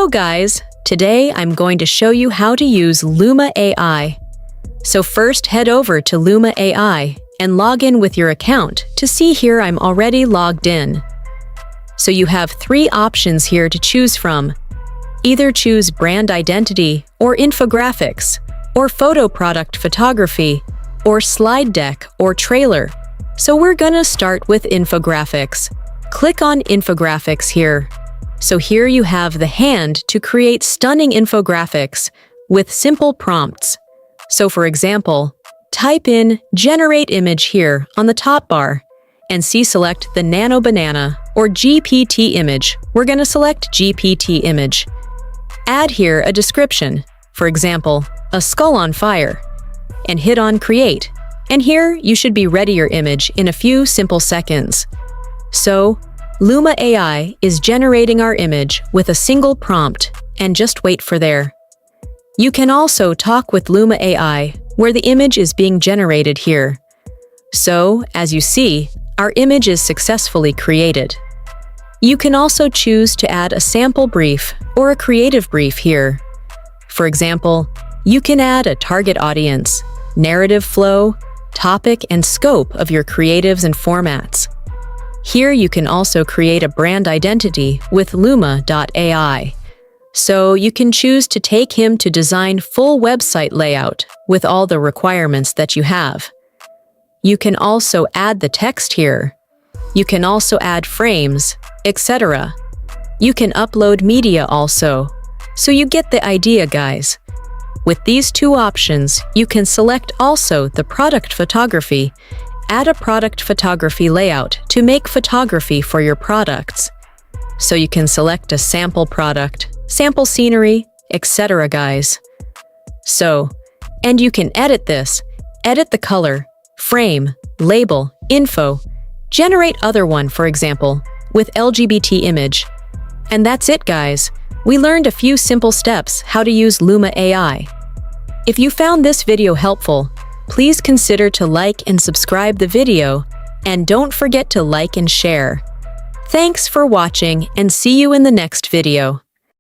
Hello guys! Today I'm going to show you how to use Luma AI. So first head over to Luma AI and log in with your account to see here I'm already logged in. So you have 3 options here to choose from. Either choose brand identity or infographics, or photo product photography, or slide deck or trailer. So we're gonna start with infographics. Click on infographics here. So here you have the hand to create stunning infographics with simple prompts. So for example, type in generate image here on the top bar and select the nano banana or GPT image. We're gonna select GPT image. Add here a description, for example, a skull on fire, and hit on create. And here you should be ready your image in a few simple seconds. So Luma AI is generating our image with a single prompt, and just wait for there. You can also talk with Luma AI where the image is being generated here. So, as you see, our image is successfully created. You can also choose to add a sample brief or a creative brief here. For example, you can add a target audience, narrative flow, topic and scope of your creatives and formats. Here you can also create a brand identity with Luma AI. So you can choose to take him to design full website layout with all the requirements that you have. You can also add the text here. You can also add frames, etc. You can upload media also. So you get the idea, guys. With these 2 options, you can select also the product photography. Add a product photography layout to make photography for your products. So you can select a sample product, sample scenery, etc. guys. So, and you can edit this, edit the color, frame, label, info, generate other one, for example, with LGBT image. And that's it, guys. We learned a few simple steps how to use Luma AI. If you found this video helpful, please consider to like and subscribe the video, and don't forget to like and share. Thanks for watching and see you in the next video.